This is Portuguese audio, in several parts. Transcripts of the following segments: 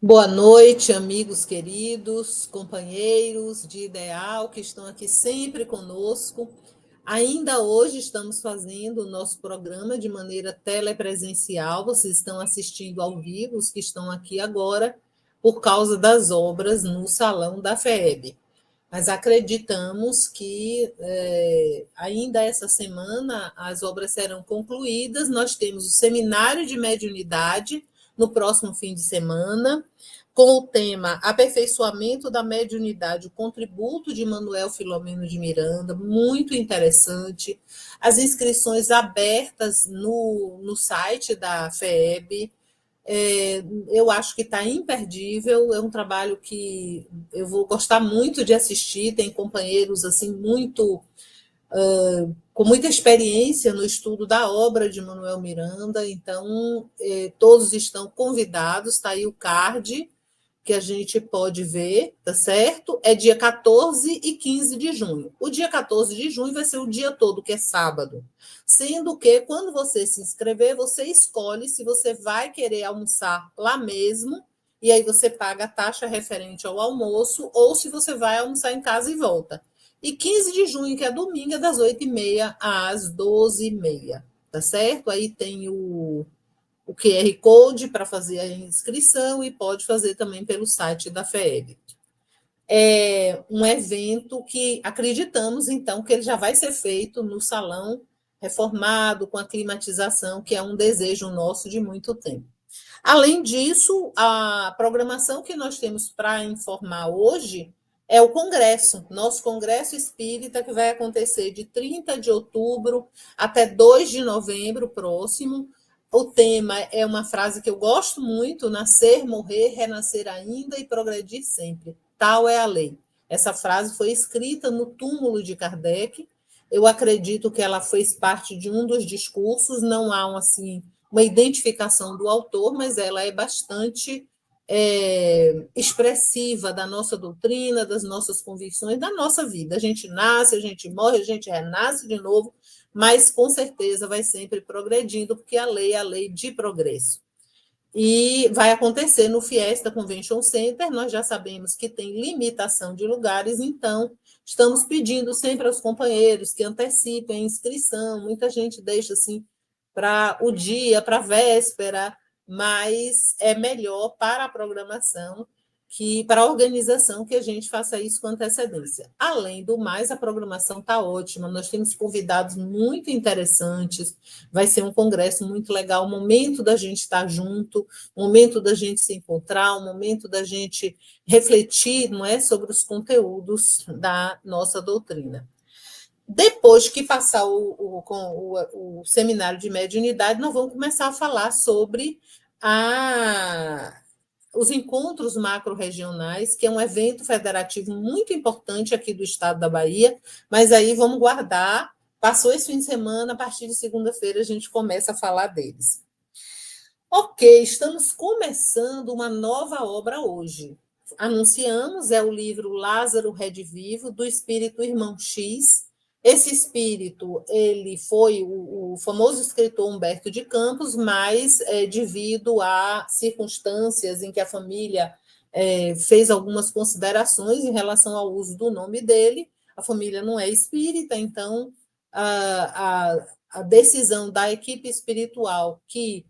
Boa noite, amigos queridos, companheiros de ideal que estão aqui sempre conosco. Ainda hoje estamos fazendo o nosso programa de maneira telepresencial. Vocês estão assistindo ao vivo, os que estão aqui agora, por causa das obras no Salão da FEB. Mas acreditamos que ainda essa semana as obras serão concluídas. Nós temos o seminário de mediunidade no próximo fim de semana, com o tema Aperfeiçoamento da Mediunidade, o contributo de Manuel Filomeno de Miranda, muito interessante. As inscrições abertas no site da FEB. Eu acho que está imperdível, é um trabalho que eu vou gostar muito de assistir, tem companheiros assim muito com muita experiência no estudo da obra de Manuel Miranda, então todos estão convidados, está aí o card que a gente pode ver, tá certo? É dia 14 e 15 de junho. O dia 14 de junho vai ser o dia todo, que é sábado. Sendo que, quando você se inscrever, você escolhe se você vai querer almoçar lá mesmo, e aí você paga a taxa referente ao almoço, ou se você vai almoçar em casa e volta. E 15 de junho, que é domingo, é das 8h30 às 12h30, tá certo? Aí tem o QR Code para fazer a inscrição e pode fazer também pelo site da FEB. É um evento que acreditamos, então, que ele já vai ser feito no salão reformado, com a climatização, que é um desejo nosso de muito tempo. Além disso, a programação que nós temos para informar hoje é o congresso, nosso congresso espírita, que vai acontecer de 30 de outubro até 2 de novembro próximo. O tema é uma frase que eu gosto muito: nascer, morrer, renascer ainda e progredir sempre. Tal é a lei. Essa frase foi escrita no túmulo de Kardec. Eu acredito que ela fez parte de um dos discursos, não há uma identificação do autor, mas ela é bastante expressiva da nossa doutrina, das nossas convicções, da nossa vida. A gente nasce, a gente morre, a gente renasce de novo, mas com certeza vai sempre progredindo, porque a lei é a lei de progresso. E vai acontecer no Fiesta Convention Center. Nós já sabemos que tem limitação de lugares, então estamos pedindo sempre aos companheiros que antecipem a inscrição. Muita gente deixa assim para o dia, para a véspera, mas é melhor para a programação, que para a organização, que a gente faça isso com antecedência. Além do mais, a programação está ótima, nós temos convidados muito interessantes, vai ser um congresso muito legal, o momento da gente estar junto, o momento da gente se encontrar, o momento da gente refletir, não é, sobre os conteúdos da nossa doutrina. Depois que passar o seminário de mediunidade, nós vamos começar a falar sobre os encontros macro-regionais, que é um evento federativo muito importante aqui do estado da Bahia, mas aí vamos guardar. Passou esse fim de semana, a partir de segunda-feira a gente começa a falar deles. Ok, estamos começando uma nova obra hoje. Anunciamos, é o livro Lázaro Redivivo, do espírito Irmão X. Esse espírito, ele foi o famoso escritor Humberto de Campos, mas devido a circunstâncias em que a família fez algumas considerações em relação ao uso do nome dele, a família não é espírita, então a decisão da equipe espiritual que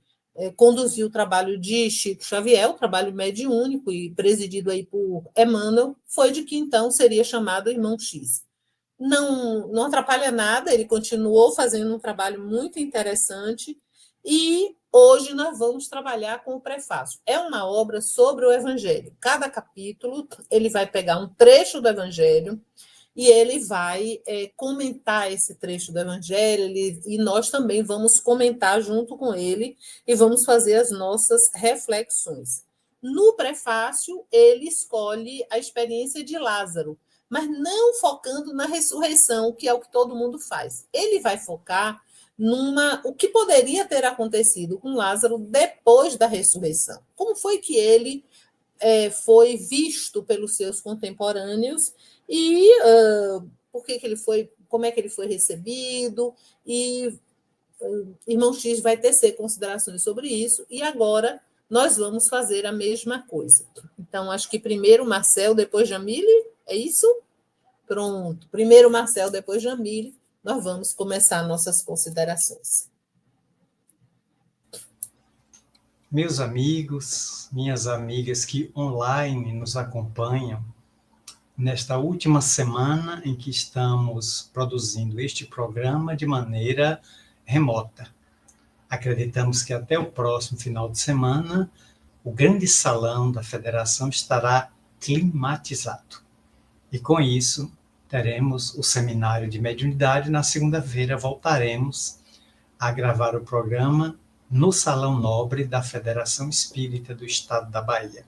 conduziu o trabalho de Chico Xavier, o trabalho mediúnico e presidido aí por Emmanuel, foi de que então seria chamado Irmão X. Não atrapalha nada, ele continuou fazendo um trabalho muito interessante e hoje nós vamos trabalhar com o prefácio. É uma obra sobre o Evangelho. Cada capítulo ele vai pegar um trecho do Evangelho e ele vai comentar esse trecho do Evangelho, e nós também vamos comentar junto com ele e vamos fazer as nossas reflexões. No prefácio, ele escolhe a experiência de Lázaro, mas não focando na ressurreição, que é o que todo mundo faz. Ele vai focar o que poderia ter acontecido com Lázaro depois da ressurreição. Como foi que ele foi visto pelos seus contemporâneos e por que ele foi, como é que ele foi recebido, e Irmão X vai tecer considerações sobre isso. E agora nós vamos fazer a mesma coisa. Então, acho que primeiro Marcel, depois Jamile, é isso? Pronto. Primeiro Marcel, depois Jamile, nós vamos começar nossas considerações. Meus amigos, minhas amigas que online nos acompanham, nesta última semana em que estamos produzindo este programa de maneira remota. Acreditamos que até o próximo final de semana, o grande salão da Federação estará climatizado. E com isso, teremos o seminário de mediunidade. Na segunda-feira, voltaremos a gravar o programa no Salão Nobre da Federação Espírita do Estado da Bahia.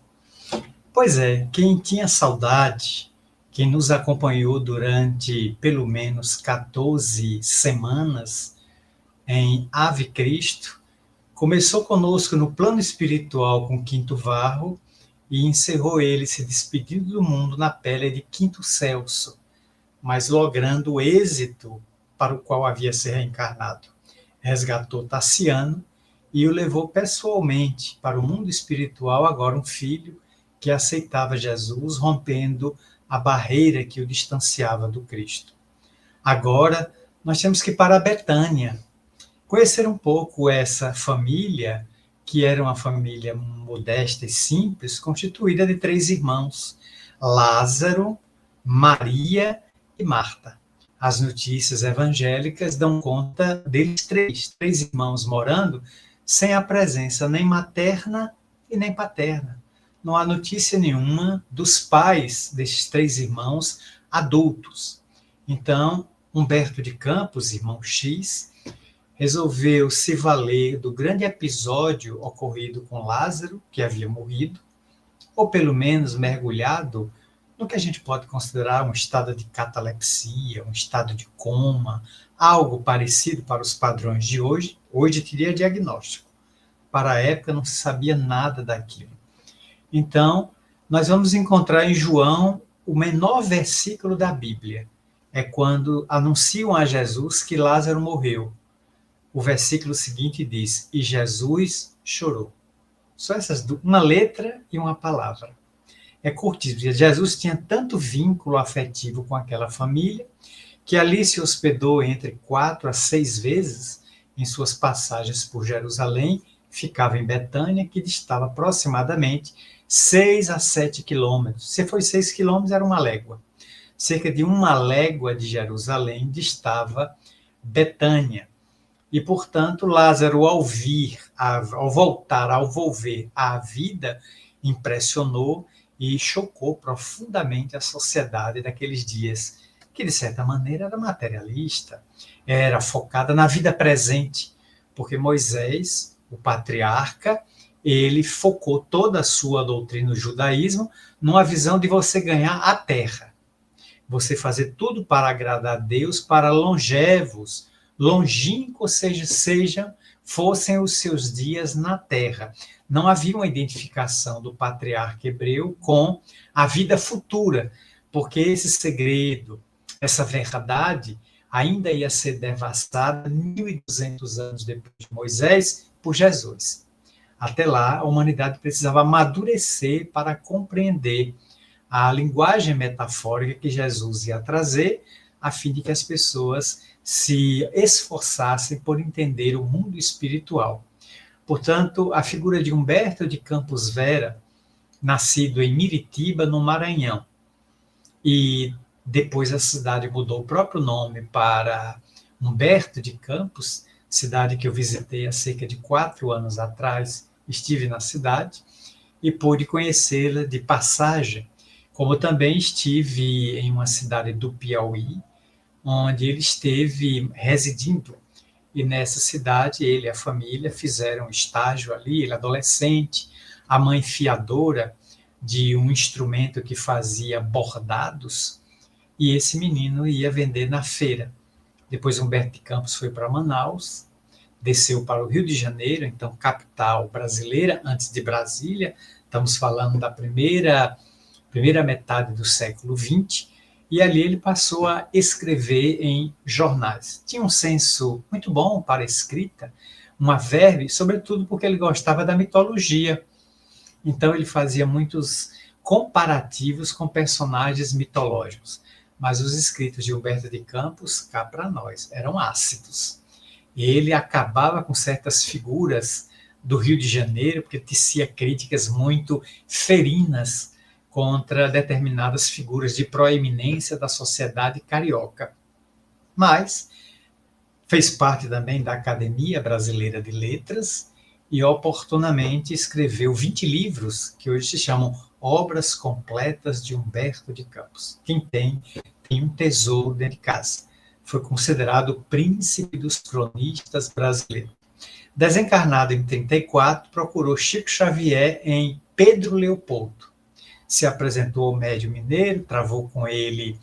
Pois é, quem tinha saudade, quem nos acompanhou durante pelo menos 14 semanas em Ave Cristo, começou conosco no plano espiritual com Quinto Varro e encerrou ele se despedindo do mundo na pele de Quinto Celso, mas logrando o êxito para o qual havia se reencarnado. Resgatou Tassiano e o levou pessoalmente para o mundo espiritual, agora um filho que aceitava Jesus, rompendo a barreira que o distanciava do Cristo. Agora, nós temos que ir para Betânia, conhecer um pouco essa família, que era uma família modesta e simples, constituída de 3 irmãos, Lázaro, Maria e Marta. As notícias evangélicas dão conta deles três irmãos morando sem a presença nem materna e nem paterna. Não há notícia nenhuma dos pais desses 3 irmãos adultos. Então, Humberto de Campos, irmão X, resolveu se valer do grande episódio ocorrido com Lázaro, que havia morrido, ou pelo menos mergulhado no que a gente pode considerar um estado de catalepsia, um estado de coma, algo parecido para os padrões de hoje. Hoje teria diagnóstico. Para a época não se sabia nada daquilo. Então, nós vamos encontrar em João o menor versículo da Bíblia. É quando anunciam a Jesus que Lázaro morreu. O versículo seguinte diz: e Jesus chorou. Só essas duas, uma letra e uma palavra. É curtíssimo. Jesus tinha tanto vínculo afetivo com aquela família que ali se hospedou entre 4 a 6 vezes em suas passagens por Jerusalém, ficava em Betânia, que distava aproximadamente 6 a 7 quilômetros. Se foi 6 quilômetros, era uma légua. Cerca de uma légua de Jerusalém distava Betânia. E, portanto, Lázaro, ao voltar, ao volver à vida, impressionou e chocou profundamente a sociedade daqueles dias, que, de certa maneira, era materialista, era focada na vida presente, porque Moisés, o patriarca, ele focou toda a sua doutrina no judaísmo numa visão de você ganhar a terra, você fazer tudo para agradar a Deus, para longevos, longínquos fossem os seus dias na terra. Não havia uma identificação do patriarca hebreu com a vida futura, porque esse segredo, essa verdade, ainda ia ser devastada 1.200 anos depois de Moisés por Jesus. Até lá, a humanidade precisava amadurecer para compreender a linguagem metafórica que Jesus ia trazer, a fim de que as pessoas se esforçassem por entender o mundo espiritual. Portanto, a figura de Humberto de Campos Vera, nascido em Miritiba, no Maranhão, e depois a cidade mudou o próprio nome para Humberto de Campos, cidade que eu visitei há cerca de 4 anos atrás, estive na cidade e pude conhecê-la de passagem, como também estive em uma cidade do Piauí, onde ele esteve residindo. E nessa cidade, ele e a família fizeram estágio ali, ele adolescente, a mãe fiadora de um instrumento que fazia bordados, e esse menino ia vender na feira. Depois Humberto de Campos foi para Manaus, desceu para o Rio de Janeiro, então capital brasileira, antes de Brasília, estamos falando da primeira metade do século XX, e ali ele passou a escrever em jornais. Tinha um senso muito bom para a escrita, uma verve, sobretudo porque ele gostava da mitologia. Então ele fazia muitos comparativos com personagens mitológicos. Mas os escritos de Humberto de Campos, cá para nós, eram ácidos. Ele acabava com certas figuras do Rio de Janeiro, porque tecia críticas muito ferinas contra determinadas figuras de proeminência da sociedade carioca. Mas fez parte também da Academia Brasileira de Letras e oportunamente escreveu 20 livros que hoje se chamam Obras Completas de Humberto de Campos. Quem tem um tesouro dentro de casa. Foi considerado o príncipe dos cronistas brasileiros. Desencarnado em 1934, procurou Chico Xavier em Pedro Leopoldo. Se apresentou ao médium mineiro, travou com ele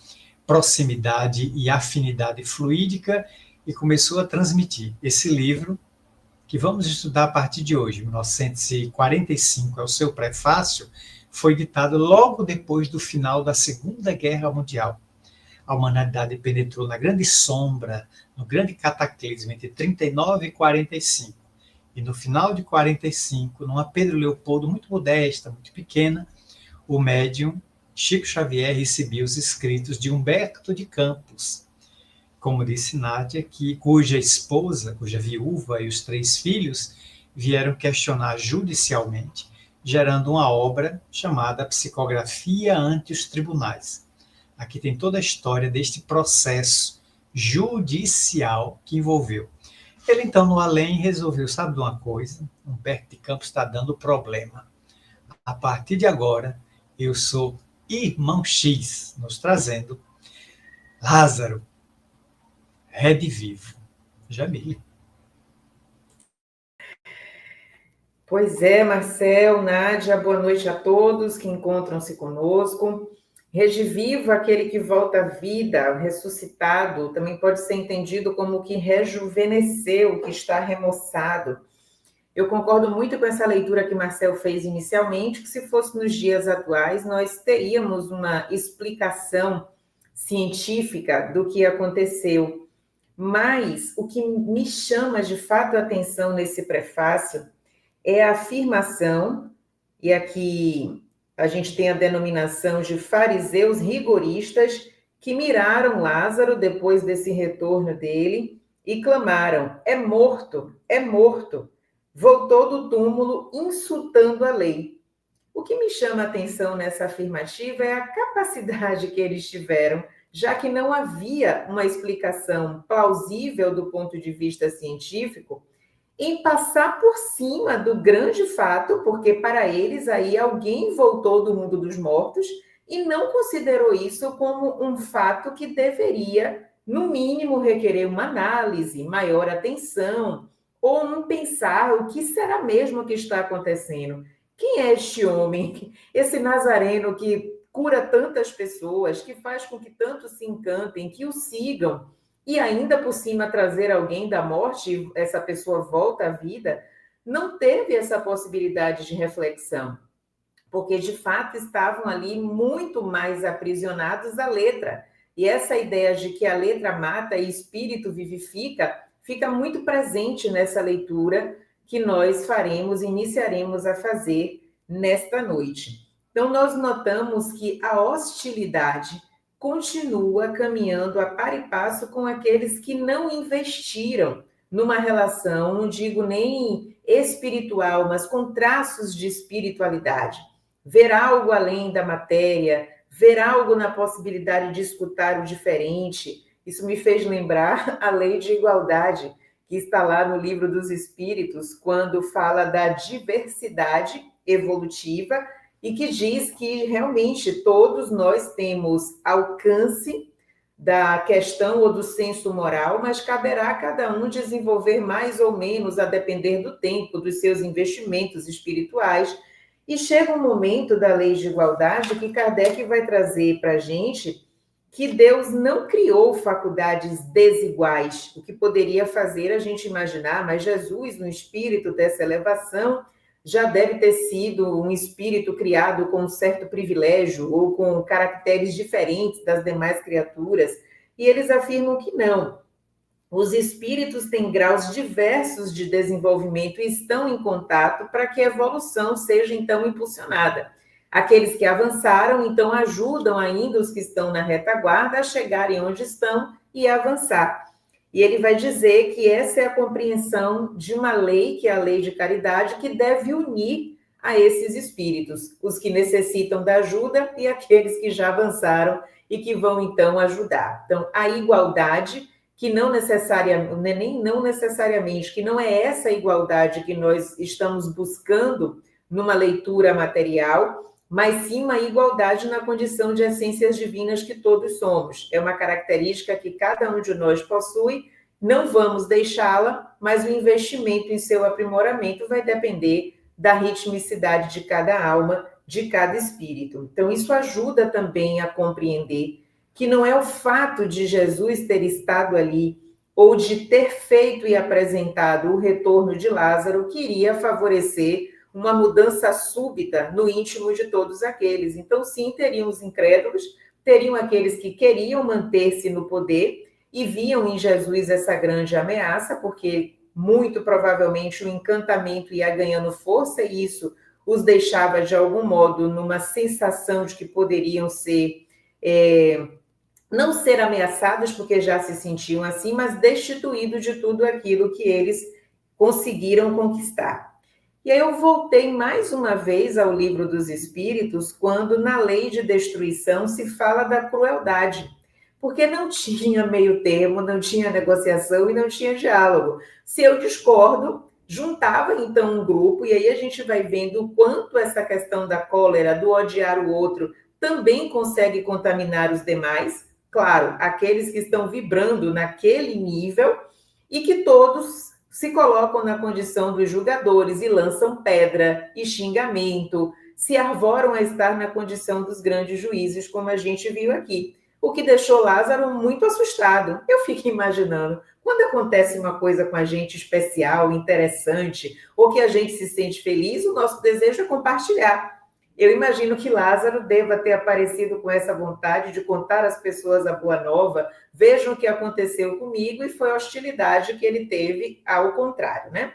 proximidade e afinidade fluídica e começou a transmitir esse livro, que vamos estudar a partir de hoje, 1945, é o seu prefácio, foi ditado logo depois do final da Segunda Guerra Mundial. A humanidade penetrou na grande sombra, no grande cataclismo entre 39 e 45. E no final de 45, numa Pedro Leopoldo muito modesta, muito pequena, o médium Chico Xavier recebia os escritos de Humberto de Campos, como disse Nádia, cuja esposa, cuja viúva e os 3 filhos vieram questionar judicialmente, gerando uma obra chamada Psicografia ante os Tribunais. Aqui tem toda a história deste processo judicial que envolveu. Ele, então, no além, resolveu, sabe de uma coisa? Humberto de Campos está dando problema. A partir de agora, eu sou Irmão X, nos trazendo Lázaro, redivivo. Jamile. Pois é, Marcel, Nádia, boa noite a todos que encontram-se conosco. Redivivo, aquele que volta à vida, ressuscitado, também pode ser entendido como que rejuvenesceu, que está remoçado. Eu concordo muito com essa leitura que Marcel fez inicialmente, que se fosse nos dias atuais, nós teríamos uma explicação científica do que aconteceu. Mas o que me chama de fato a atenção nesse prefácio é a afirmação, e aqui a gente tem a denominação de fariseus rigoristas, que miraram Lázaro depois desse retorno dele e clamaram: é morto, é morto. Voltou do túmulo insultando a lei. O que me chama a atenção nessa afirmativa é a capacidade que eles tiveram, já que não havia uma explicação plausível do ponto de vista científico, em passar por cima do grande fato, porque para eles aí alguém voltou do mundo dos mortos e não considerou isso como um fato que deveria, no mínimo, requerer uma análise, maior atenção, ou um pensar o que será mesmo que está acontecendo. Quem é este homem, esse Nazareno que cura tantas pessoas, que faz com que tantos se encantem, que o sigam, e ainda por cima trazer alguém da morte, essa pessoa volta à vida? Não teve essa possibilidade de reflexão, porque de fato estavam ali muito mais aprisionados à letra. E essa ideia de que a letra mata e espírito vivifica fica muito presente nessa leitura que nós iniciaremos a fazer nesta noite. Então, nós notamos que a hostilidade continua caminhando a par e passo com aqueles que não investiram numa relação, não digo nem espiritual, mas com traços de espiritualidade. Ver algo além da matéria, ver algo na possibilidade de escutar o diferente. Isso me fez lembrar a lei de igualdade, que está lá no Livro dos Espíritos, quando fala da diversidade evolutiva, e que diz que realmente todos nós temos alcance da questão ou do senso moral, mas caberá a cada um desenvolver mais ou menos a depender do tempo, dos seus investimentos espirituais. E chega um momento da lei de igualdade que Kardec vai trazer para a gente que Deus não criou faculdades desiguais, o que poderia fazer a gente imaginar, mas Jesus, no espírito dessa elevação, já deve ter sido um espírito criado com um certo privilégio ou com caracteres diferentes das demais criaturas, e eles afirmam que não. Os espíritos têm graus diversos de desenvolvimento e estão em contato para que a evolução seja, então, impulsionada. Aqueles que avançaram, então, ajudam ainda os que estão na retaguarda a chegarem onde estão e avançar. E ele vai dizer que essa é a compreensão de uma lei, que é a lei de caridade, que deve unir a esses espíritos, os que necessitam da ajuda e aqueles que já avançaram e que vão, então, ajudar. Então, a igualdade, que não necessariamente, que não é essa igualdade que nós estamos buscando numa leitura material, mas sim uma igualdade na condição de essências divinas que todos somos. É uma característica que cada um de nós possui, não vamos deixá-la, mas o investimento em seu aprimoramento vai depender da ritmicidade de cada alma, de cada espírito. Então, isso ajuda também a compreender que não é o fato de Jesus ter estado ali ou de ter feito e apresentado o retorno de Lázaro que iria favorecer uma mudança súbita no íntimo de todos aqueles. Então, sim, teriam os incrédulos, teriam aqueles que queriam manter-se no poder e viam em Jesus essa grande ameaça, porque muito provavelmente o encantamento ia ganhando força e isso os deixava, de algum modo, numa sensação de que poderiam ser... não ser ameaçados, porque já se sentiam assim, mas destituídos de tudo aquilo que eles conseguiram conquistar. E aí eu voltei mais uma vez ao Livro dos Espíritos, quando na lei de destruição se fala da crueldade, porque não tinha meio termo, não tinha negociação e não tinha diálogo. Se eu discordo, juntava então um grupo, e aí a gente vai vendo o quanto essa questão da cólera, do odiar o outro, também consegue contaminar os demais, claro, aqueles que estão vibrando naquele nível e que todos se colocam na condição dos julgadores e lançam pedra e xingamento, se arvoram a estar na condição dos grandes juízes, como a gente viu aqui. O que deixou Lázaro muito assustado. Eu fico imaginando, quando acontece uma coisa com a gente especial, interessante, ou que a gente se sente feliz, o nosso desejo é compartilhar. Eu imagino que Lázaro deva ter aparecido com essa vontade de contar às pessoas a boa nova, vejam o que aconteceu comigo, e foi a hostilidade que ele teve ao contrário, né?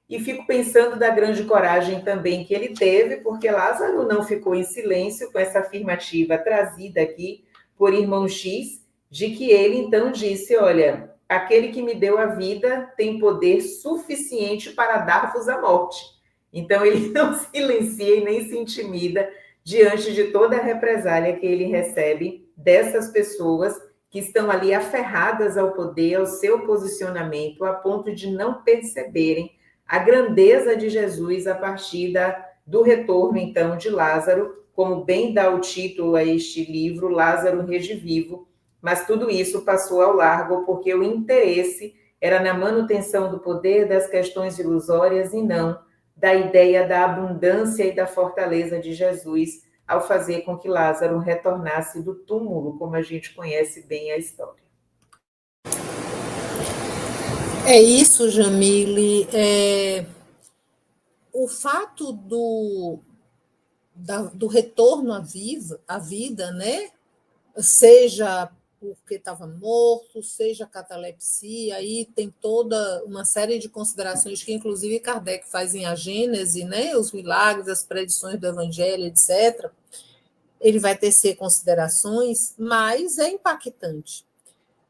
E fico pensando da grande coragem também que ele teve, porque Lázaro não ficou em silêncio com essa afirmativa trazida aqui por irmão X, de que ele então disse, olha, aquele que me deu a vida tem poder suficiente para dar-vos a morte. Então, ele não silencia e nem se intimida diante de toda a represália que ele recebe dessas pessoas que estão ali aferradas ao poder, ao seu posicionamento, a ponto de não perceberem a grandeza de Jesus a partir do retorno, então, de Lázaro, como bem dá o título a este livro, Lázaro Redivivo, mas tudo isso passou ao largo porque o interesse era na manutenção do poder das questões ilusórias e não da ideia da abundância e da fortaleza de Jesus ao fazer com que Lázaro retornasse do túmulo, como a gente conhece bem a história. É isso, Jamile. O fato do retorno à vida, né? Seja porque estava morto, seja catalepsia, aí tem toda uma série de considerações que, inclusive, Kardec faz em A Gênese, né? Os milagres, as predições do Evangelho, etc. Ele vai tecer considerações, mas é impactante.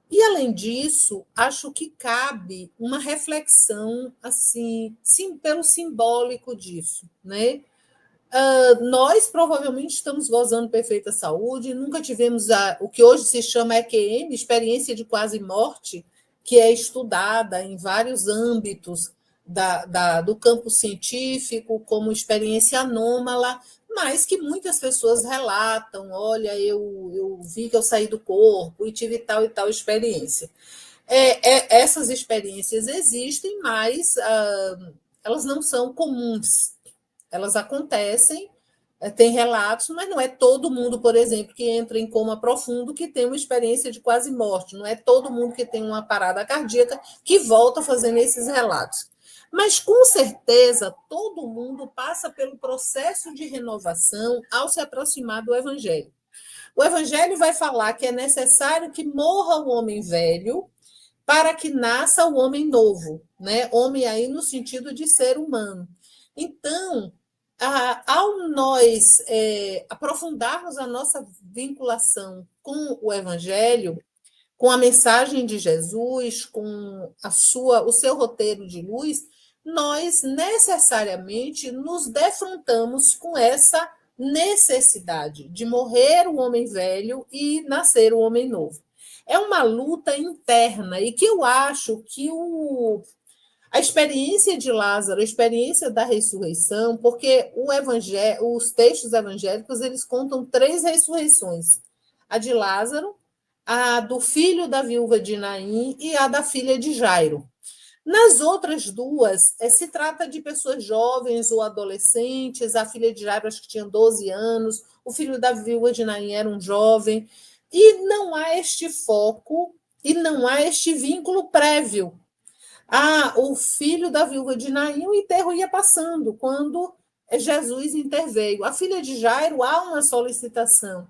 E, além disso, acho que cabe uma reflexão, assim, sim, pelo simbólico disso, né? Nós provavelmente estamos gozando perfeita saúde, nunca tivemos o que hoje se chama EQM, experiência de quase morte, que é estudada em vários âmbitos do campo científico, como experiência anômala, mas que muitas pessoas relatam, olha, eu vi que eu saí do corpo e tive tal e tal experiência. Essas experiências existem, mas elas não são comuns. Elas acontecem, tem relatos, mas não é todo mundo, por exemplo, que entra em coma profundo que tem uma experiência de quase morte, não é todo mundo que tem uma parada cardíaca que volta fazendo esses relatos. Mas, com certeza, todo mundo passa pelo processo de renovação ao se aproximar do Evangelho. O Evangelho vai falar que é necessário que morra o homem velho para que nasça o homem novo, né? Homem aí no sentido de ser humano. Então, ao nós aprofundarmos a nossa vinculação com o Evangelho, com a mensagem de Jesus, com o seu roteiro de luz, nós necessariamente nos defrontamos com essa necessidade de morrer o homem velho e nascer o homem novo. É uma luta interna e que eu acho que a experiência de Lázaro, a experiência da ressurreição, porque os textos evangélicos eles contam 3 ressurreições: a de Lázaro, a do filho da viúva de Naim e a da filha de Jairo. Nas outras 2, se trata de pessoas jovens ou adolescentes. A filha de Jairo acho que tinha 12 anos, o filho da viúva de Naim era um jovem, e não há este foco e não há este vínculo prévio. O filho da viúva de Naim, o enterro ia passando quando Jesus interveio. A filha de Jairo, há uma solicitação.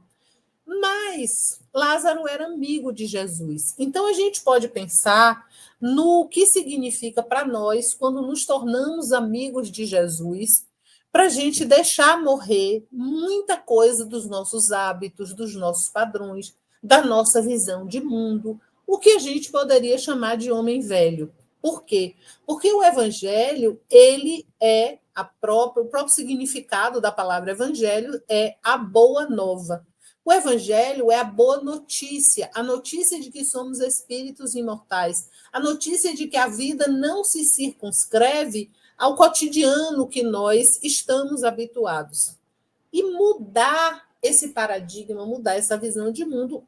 Mas Lázaro era amigo de Jesus. Então a gente pode pensar no que significa para nós quando nos tornamos amigos de Jesus, para a gente deixar morrer muita coisa dos nossos hábitos, dos nossos padrões, da nossa visão de mundo, o que a gente poderia chamar de homem velho. Por quê? Porque o evangelho, ele é o próprio significado da palavra evangelho é a boa nova. O evangelho é a boa notícia, a notícia de que somos espíritos imortais, a notícia de que a vida não se circunscreve ao cotidiano que nós estamos habituados. E mudar esse paradigma, mudar essa visão de mundo,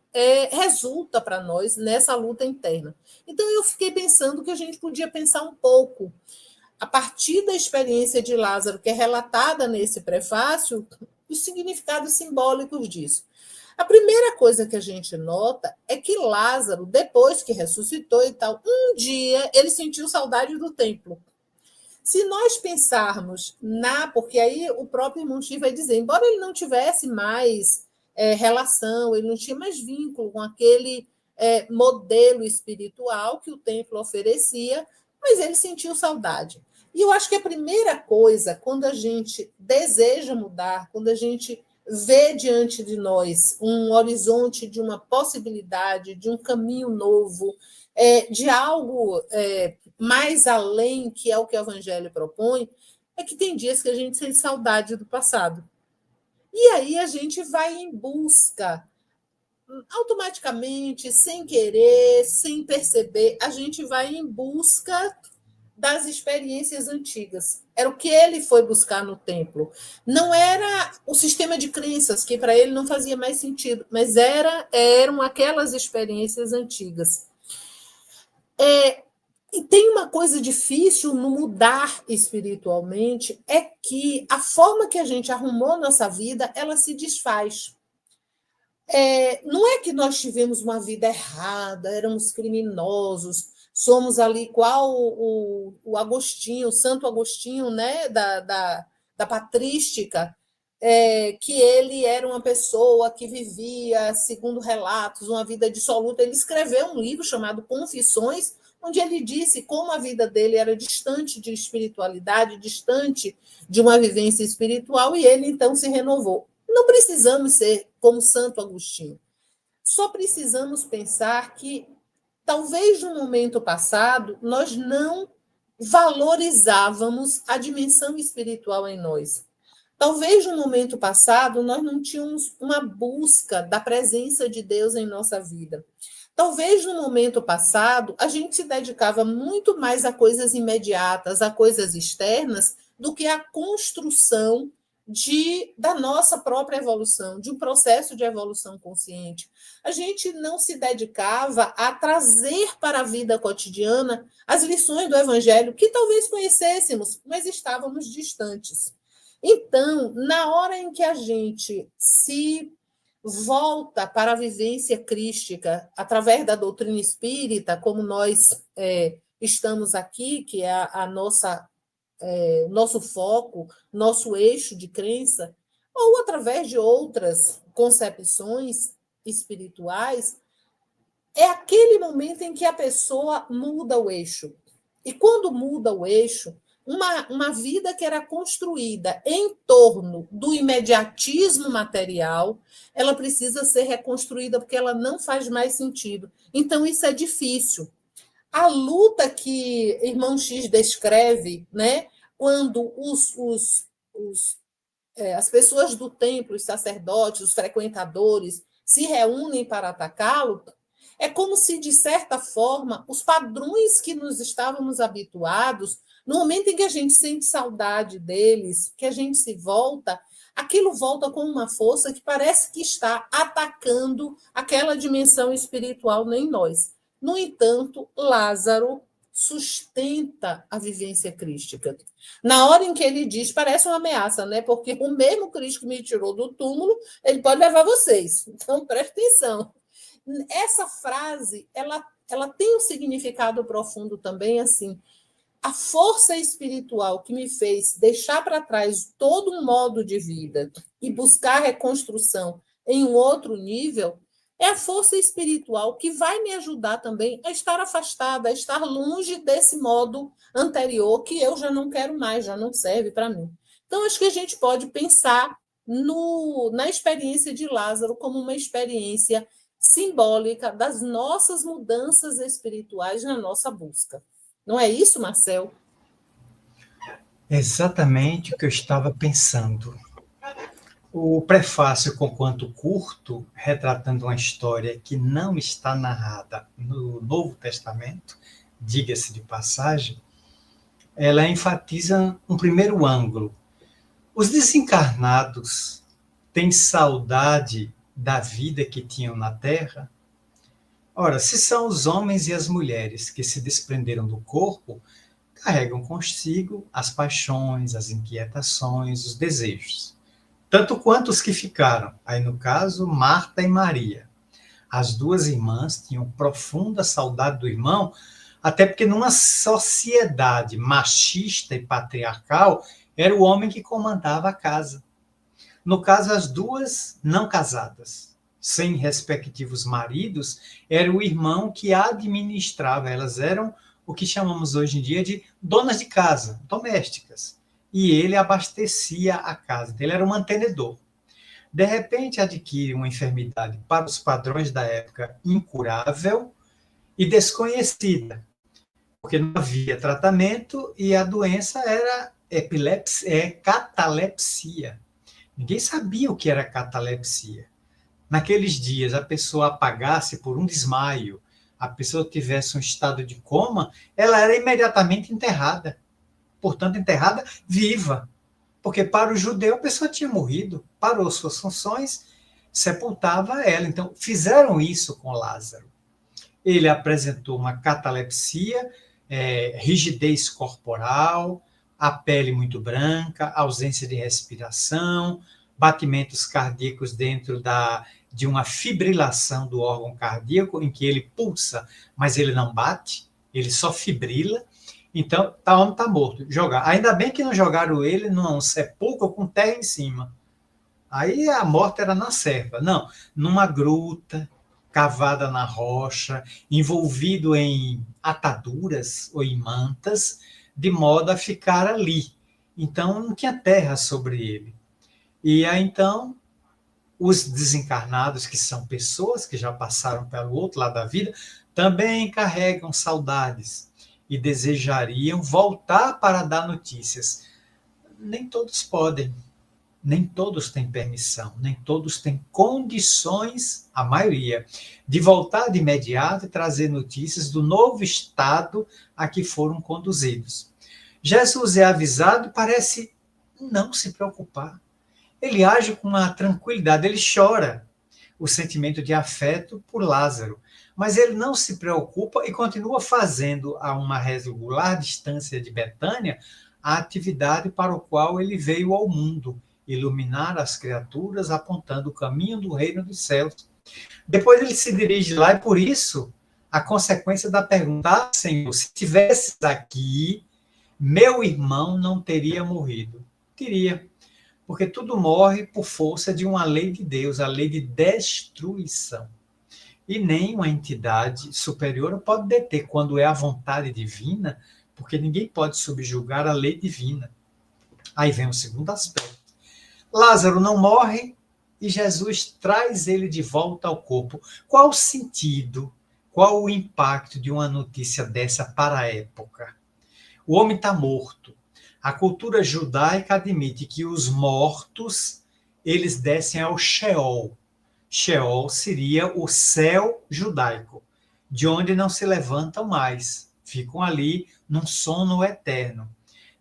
resulta para nós nessa luta interna. Então, eu fiquei pensando que a gente podia pensar um pouco, a partir da experiência de Lázaro, que é relatada nesse prefácio, os significados simbólicos disso. A primeira coisa que a gente nota é que Lázaro, depois que ressuscitou e tal, um dia ele sentiu saudade do templo. Se nós pensarmos porque aí o próprio irmão Xi vai dizer, embora ele não tivesse mais relação, ele não tinha mais vínculo com aquele modelo espiritual que o templo oferecia, mas ele sentiu saudade. E eu acho que a primeira coisa, quando a gente deseja mudar, quando a gente vê diante de nós um horizonte de uma possibilidade, de um caminho novo, de algo mais além, que é o que o Evangelho propõe, é que tem dias que a gente sente saudade do passado. E aí a gente vai em busca, automaticamente, sem querer, sem perceber, a gente vai em busca das experiências antigas. Era o que ele foi buscar no templo. Não era o sistema de crenças, que para ele não fazia mais sentido, mas eram aquelas experiências antigas. E tem uma coisa difícil no mudar espiritualmente, é que a forma que a gente arrumou nossa vida, ela se desfaz. Não é que nós tivemos uma vida errada, éramos criminosos, somos ali qual o Agostinho, o Santo Agostinho, né, da patrística, que ele era uma pessoa que vivia, segundo relatos, uma vida dissoluta. Ele escreveu um livro chamado Confissões, onde ele disse como a vida dele era distante de espiritualidade, distante de uma vivência espiritual, e ele então se renovou. Não precisamos ser como Santo Agostinho. Só precisamos pensar que, talvez no momento passado, nós não valorizávamos a dimensão espiritual em nós. Talvez no momento passado, nós não tínhamos uma busca da presença de Deus em nossa vida. Talvez no momento passado, a gente se dedicava muito mais a coisas imediatas, a coisas externas, do que a construção da nossa própria evolução, de um processo de evolução consciente. A gente não se dedicava a trazer para a vida cotidiana as lições do Evangelho, que talvez conhecêssemos, mas estávamos distantes. Então, na hora em que a gente se volta para a vivência crística, através da doutrina espírita, como nós estamos aqui, que é a nosso foco, nosso eixo de crença, ou através de outras concepções espirituais, é aquele momento em que a pessoa muda o eixo. E quando muda o eixo, uma vida que era construída em torno do imediatismo material, ela precisa ser reconstruída porque ela não faz mais sentido. Então, isso é difícil. A luta que Irmão X descreve, né, quando as pessoas do templo, os sacerdotes, os frequentadores, se reúnem para atacá-lo, é como se, de certa forma, os padrões que nos estávamos habituados, no momento em que a gente sente saudade deles, que a gente se volta, aquilo volta com uma força que parece que está atacando aquela dimensão espiritual em nós. No entanto, Lázaro sustenta a vivência crística. Na hora em que ele diz, parece uma ameaça, né? Porque o mesmo Cristo que me tirou do túmulo, ele pode levar vocês. Então, presta atenção. Essa frase, ela tem um significado profundo também, assim. A força espiritual que me fez deixar para trás todo um modo de vida e buscar reconstrução em um outro nível é a força espiritual que vai me ajudar também a estar afastada, a estar longe desse modo anterior que eu já não quero mais, já não serve para mim. Então, acho que a gente pode pensar na experiência de Lázaro como uma experiência simbólica das nossas mudanças espirituais na nossa busca. Não é isso, Marcel? Exatamente o que eu estava pensando. O prefácio, conquanto curto, retratando uma história que não está narrada no Novo Testamento, diga-se de passagem, ela enfatiza um primeiro ângulo. Os desencarnados têm saudade da vida que tinham na Terra? Ora, se são os homens e as mulheres que se desprenderam do corpo, carregam consigo as paixões, as inquietações, os desejos. Tanto quanto os que ficaram. Aí, no caso, Marta e Maria. As duas irmãs tinham profunda saudade do irmão, até porque numa sociedade machista e patriarcal, era o homem que comandava a casa. No caso, as duas não casadas, sem respectivos maridos, era o irmão que administrava. Elas eram o que chamamos hoje em dia de donas de casa, domésticas. E ele abastecia a casa. Então, ele era um mantenedor. De repente, adquire uma enfermidade para os padrões da época incurável e desconhecida, porque não havia tratamento e a doença era catalepsia. Ninguém sabia o que era catalepsia. Naqueles dias, a pessoa apagasse por um desmaio, a pessoa tivesse um estado de coma, ela era imediatamente enterrada. Portanto, enterrada viva. Porque para o judeu a pessoa tinha morrido, parou suas funções, sepultava ela. Então, fizeram isso com Lázaro. Ele apresentou uma catalepsia, rigidez corporal, a pele muito branca, ausência de respiração, batimentos cardíacos dentro de uma fibrilação do órgão cardíaco, em que ele pulsa, mas ele não bate, ele só fibrila. Então, o homem está morto. Ainda bem que não jogaram ele num sepulcro com terra em cima. Aí a morte era na selva. Não, numa gruta, cavada na rocha, envolvido em ataduras ou em mantas, de modo a ficar ali. Então, não tinha terra sobre ele. E aí, então, os desencarnados, que são pessoas que já passaram pelo outro lado da vida, também carregam saudades e desejariam voltar para dar notícias. Nem todos podem, nem todos têm permissão, nem todos têm condições, a maioria, de voltar de imediato e trazer notícias do novo estado a que foram conduzidos. Jesus é avisado e parece não se preocupar. Ele age com uma tranquilidade, ele chora o sentimento de afeto por Lázaro, mas ele não se preocupa e continua fazendo a uma regular distância de Betânia a atividade para o qual ele veio ao mundo, iluminar as criaturas, apontando o caminho do reino dos céus. Depois ele se dirige lá e, por isso, a consequência da pergunta: Senhor, se estivesses aqui, meu irmão não teria morrido. Teria, porque tudo morre por força de uma lei de Deus, a lei de destruição. e nem uma entidade superior pode deter quando é a vontade divina, porque ninguém pode subjugar a lei divina. Aí vem o segundo aspecto. Lázaro não morre e Jesus traz ele de volta ao corpo. Qual o sentido, qual o impacto de uma notícia dessa para a época? O homem está morto. A cultura judaica admite que os mortos, eles descem ao Sheol. Sheol seria o céu judaico, de onde não se levantam mais. Ficam ali num sono eterno.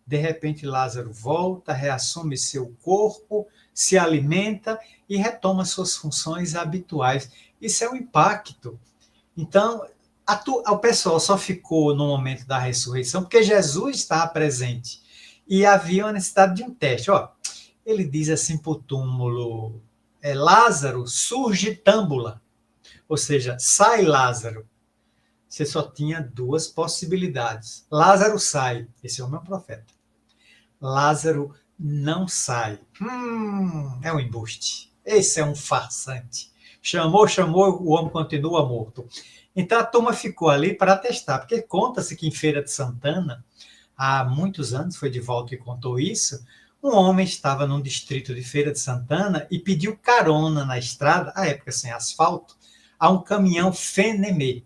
De repente, Lázaro volta, reassume seu corpo, se alimenta e retoma suas funções habituais. Isso é um impacto. Então, o pessoal só ficou no momento da ressurreição porque Jesus estava presente. E havia uma necessidade de um teste. Ele diz assim para o túmulo, Lázaro, surge tâmbula. Ou seja, sai Lázaro. Você só tinha duas possibilidades. Lázaro sai. Esse homem é um profeta. Lázaro não sai. É um embuste. Esse é um farsante. Chamou, o homem continua morto. Então a turma ficou ali para testar, porque conta-se que em Feira de Santana, há muitos anos, foi Divaldo que contou isso, um homem estava num distrito de Feira de Santana e pediu carona na estrada, à época sem asfalto, a um caminhão Fenemê.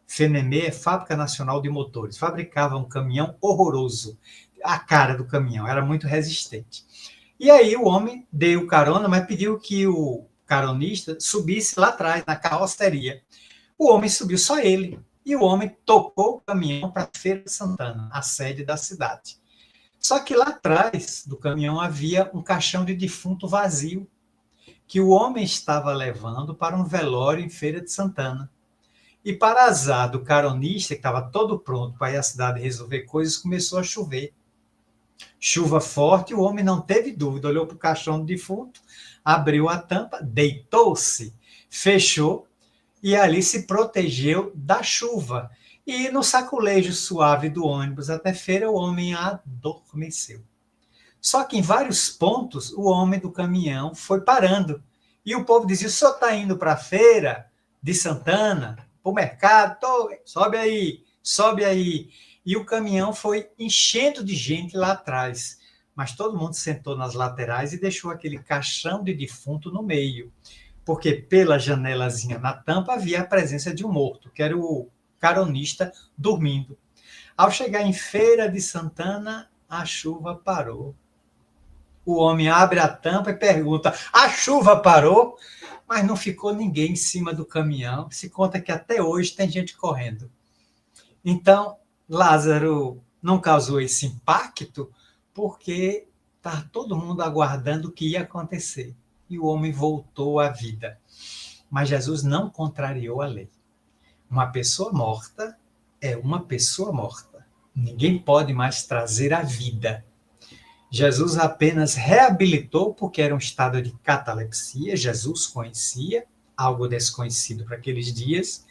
Fenemê é Fábrica Nacional de Motores. Fabricava um caminhão horroroso. A cara do caminhão era muito resistente. E aí o homem deu carona, mas pediu que o caronista subisse lá atrás, na carroceria. O homem subiu, só ele. E o homem tocou o caminhão para Feira de Santana, a sede da cidade. Só que lá atrás do caminhão havia um caixão de defunto vazio, que o homem estava levando para um velório em Feira de Santana. E para azar do caronista, que estava todo pronto para ir à cidade resolver coisas, começou a chover. Chuva forte, o homem não teve dúvida, olhou para o caixão do defunto, abriu a tampa, deitou-se, fechou e ali se protegeu da chuva. E no saculejo suave do ônibus até feira, o homem adormeceu. Só que em vários pontos, o homem do caminhão foi parando. E o povo dizia, o senhor está indo para a feira de Santana, para o mercado? Sobe aí, sobe aí. E o caminhão foi enchendo de gente lá atrás. Mas todo mundo sentou nas laterais e deixou aquele caixão de defunto no meio. Porque pela janelazinha na tampa havia a presença de um morto, que era o caronista dormindo. Ao chegar em Feira de Santana, a chuva parou. O homem abre a tampa e pergunta, a chuva parou? Mas não ficou ninguém em cima do caminhão. Se conta que até hoje tem gente correndo. Então, Lázaro não causou esse impacto porque está todo mundo aguardando o que ia acontecer. E o homem voltou à vida. Mas Jesus não contrariou a lei. Uma pessoa morta é uma pessoa morta. Ninguém pode mais trazer a vida. Jesus apenas reabilitou porque era um estado de catalepsia. Jesus conhecia, algo desconhecido para aqueles dias,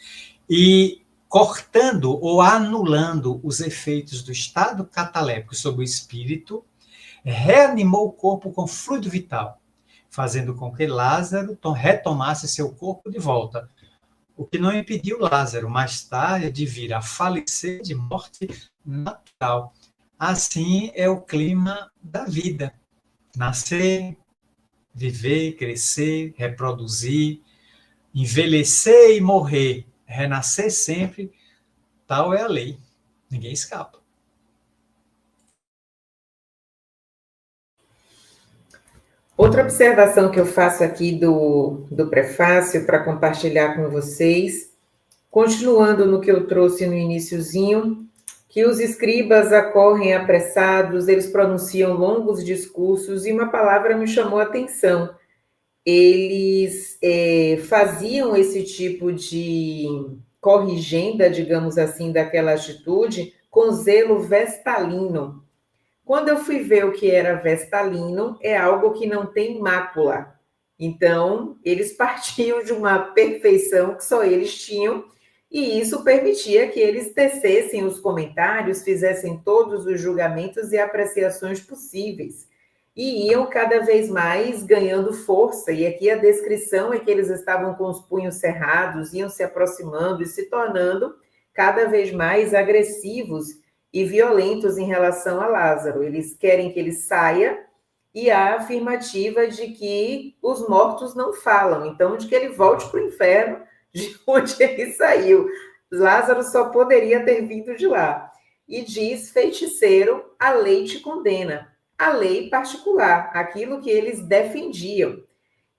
e cortando ou anulando os efeitos do estado cataléptico sobre o espírito, reanimou o corpo com fluido vital, fazendo com que Lázaro retomasse seu corpo de volta, o que não impediu Lázaro, mais tarde, de vir a falecer de morte natural. Assim é o clima da vida. Nascer, viver, crescer, reproduzir, envelhecer e morrer, renascer sempre, tal é a lei. Ninguém escapa. Outra observação que eu faço aqui do prefácio para compartilhar com vocês, continuando no que eu trouxe no iniciozinho, que os escribas acorrem apressados, eles pronunciam longos discursos, e uma palavra me chamou a atenção. Eles faziam esse tipo de corrigenda, digamos assim, daquela atitude, com zelo vestalino. Quando eu fui ver o que era vestalino, é algo que não tem mácula. Então, eles partiam de uma perfeição que só eles tinham, e isso permitia que eles tecessem os comentários, fizessem todos os julgamentos e apreciações possíveis. e iam cada vez mais ganhando força. E aqui a descrição é que eles estavam com os punhos cerrados, iam se aproximando e se tornando cada vez mais agressivos e violentos em relação a Lázaro. Eles querem que ele saia, e a afirmativa de que os mortos não falam, então de que ele volte para o inferno de onde ele saiu. Lázaro só poderia ter vindo de lá. E diz: feiticeiro, a lei te condena. A lei particular, aquilo que eles defendiam.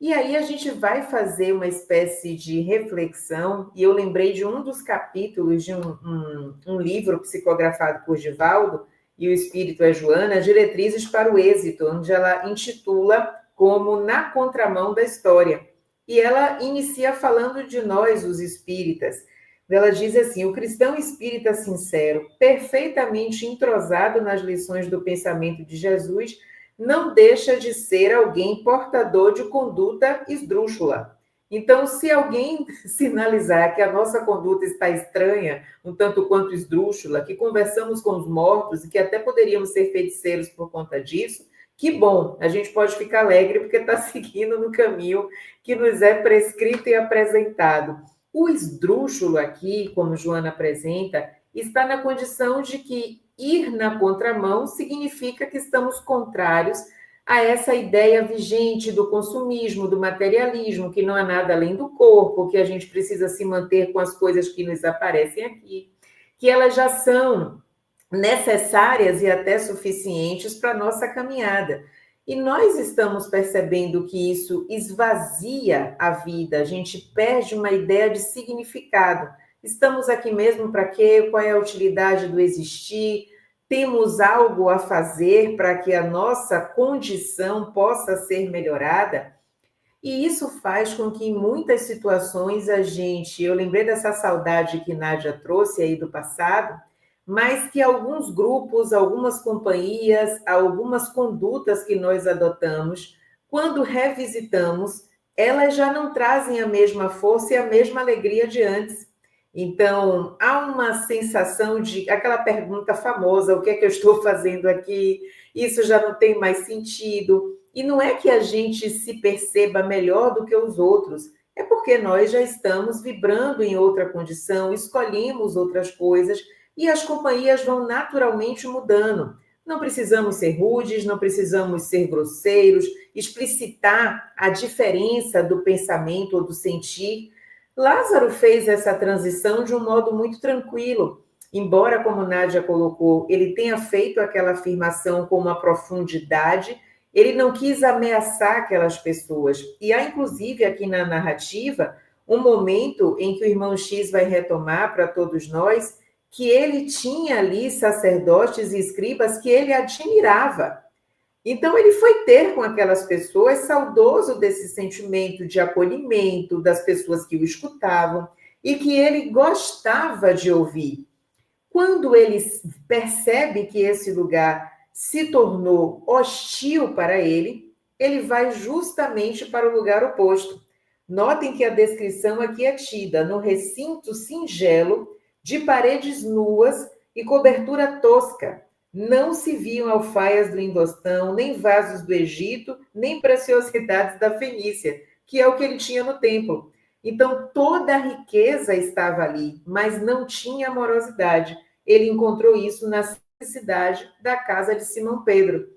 E aí a gente vai fazer uma espécie de reflexão, e eu lembrei de um dos capítulos de um livro psicografado por Divaldo, e o Espírito é Joana, Diretrizes para o Êxito, onde ela intitula como Na Contramão da História. E ela inicia falando de nós, os espíritas. Ela diz assim: o cristão espírita sincero, perfeitamente entrosado nas lições do pensamento de Jesus, não deixa de ser alguém portador de conduta esdrúxula. Então, se alguém sinalizar que a nossa conduta está estranha, um tanto quanto esdrúxula, que conversamos com os mortos e que até poderíamos ser feiticeiros por conta disso, que bom, a gente pode ficar alegre porque está seguindo no caminho que nos é prescrito e apresentado. O esdrúxulo aqui, como Joana apresenta, está na condição de que ir na contramão significa que estamos contrários a essa ideia vigente do consumismo, do materialismo, que não há nada além do corpo, que a gente precisa se manter com as coisas que nos aparecem aqui, que elas já são necessárias e até suficientes para a nossa caminhada. E nós estamos percebendo que isso esvazia a vida, a gente perde uma ideia de significado. Estamos aqui mesmo para quê? Qual é a utilidade do existir? Temos algo a fazer para que a nossa condição possa ser melhorada? E isso faz com que em muitas situações eu lembrei dessa saudade que Nádia trouxe aí do passado, mas que alguns grupos, algumas companhias, algumas condutas que nós adotamos, quando revisitamos, elas já não trazem a mesma força e a mesma alegria de antes. Então, há uma sensação de aquela pergunta famosa: o que é que eu estou fazendo aqui? Isso já não tem mais sentido. E não é que a gente se perceba melhor do que os outros, é porque nós já estamos vibrando em outra condição, escolhemos outras coisas e as companhias vão naturalmente mudando. Não precisamos ser rudes, não precisamos ser grosseiros, explicitar a diferença do pensamento ou do sentir. Lázaro fez essa transição de um modo muito tranquilo, embora, como Nádia colocou, ele tenha feito aquela afirmação com uma profundidade, ele não quis ameaçar aquelas pessoas. E há, inclusive, aqui na narrativa, um momento em que o irmão X vai retomar para todos nós que ele tinha ali sacerdotes e escribas que ele admirava. Então, ele foi ter com aquelas pessoas saudoso desse sentimento de acolhimento, das pessoas que o escutavam e que ele gostava de ouvir. Quando ele percebe que esse lugar se tornou hostil para ele, ele vai justamente para o lugar oposto. Notem que a descrição aqui é tida no recinto singelo, de paredes nuas e cobertura tosca. Não se viam alfaias do Indostão, nem vasos do Egito, nem preciosidades da Fenícia, que é o que ele tinha no templo. Então, toda a riqueza estava ali, mas não tinha amorosidade. Ele encontrou isso na simplicidade da casa de Simão Pedro.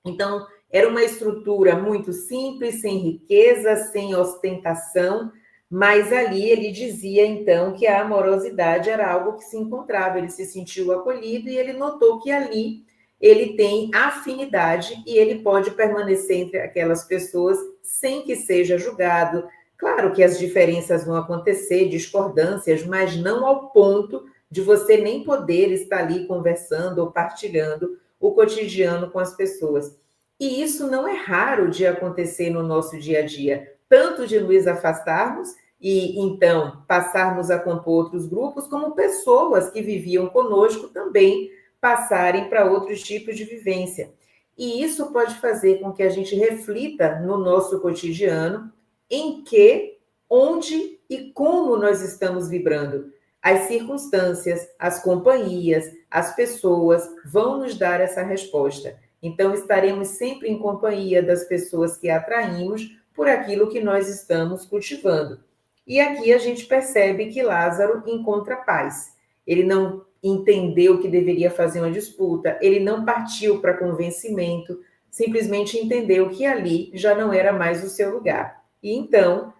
Então, era uma estrutura muito simples, sem riqueza, sem ostentação, mas ali ele dizia, então, que a amorosidade era algo que se encontrava, ele se sentiu acolhido e ele notou que ali ele tem afinidade e ele pode permanecer entre aquelas pessoas sem que seja julgado. Claro que as diferenças vão acontecer, discordâncias, mas não ao ponto de você nem poder estar ali conversando ou partilhando o cotidiano com as pessoas. E isso não é raro de acontecer no nosso dia a dia, tanto de nos afastarmos e, então, passarmos a compor outros grupos, como pessoas que viviam conosco também passarem para outros tipos de vivência. E isso pode fazer com que a gente reflita no nosso cotidiano em que, onde e como nós estamos vibrando. As circunstâncias, as companhias, as pessoas vão nos dar essa resposta. Então, estaremos sempre em companhia das pessoas que atraímos por aquilo que nós estamos cultivando. E aqui a gente percebe que Lázaro encontra paz. Ele não entendeu que deveria fazer uma disputa, ele não partiu para convencimento, simplesmente entendeu que ali já não era mais o seu lugar. E então,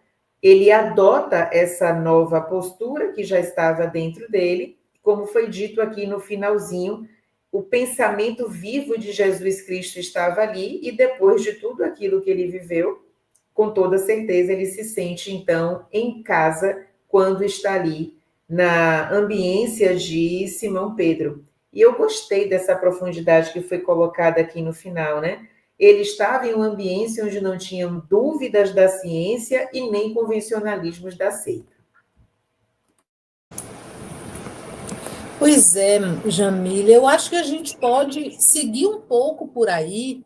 ele adota essa nova postura que já estava dentro dele, como foi dito aqui no finalzinho, o pensamento vivo de Jesus Cristo estava ali, e depois de tudo aquilo que ele viveu, com toda certeza ele se sente, então, em casa, quando está ali na ambiência de Simão Pedro. E eu gostei dessa profundidade que foi colocada aqui no final, né? Ele estava em um ambiente onde não tinham dúvidas da ciência e nem convencionalismos da seita. Pois é, Jamília, eu acho que a gente pode seguir um pouco por aí,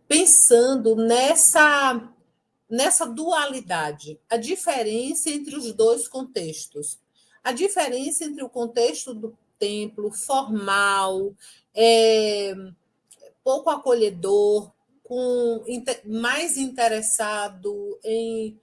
pensando nessa dualidade, a diferença entre os dois contextos. A diferença entre o contexto do templo formal, pouco acolhedor, mais interessado em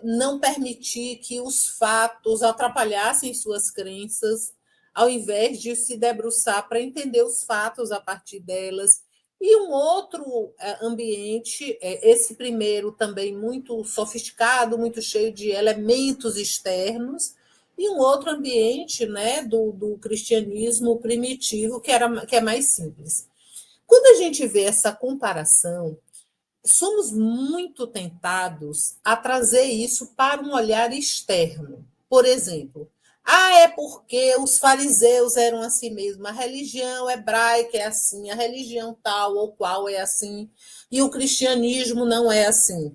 não permitir que os fatos atrapalhassem suas crenças, ao invés de se debruçar para entender os fatos a partir delas. E um outro ambiente, esse primeiro também muito sofisticado, muito cheio de elementos externos, e um outro ambiente, né, do cristianismo primitivo, que é mais simples. Quando a gente vê essa comparação, somos muito tentados a trazer isso para um olhar externo. Por exemplo, é porque os fariseus eram assim mesmo, a religião hebraica é assim, a religião tal ou qual é assim, e o cristianismo não é assim.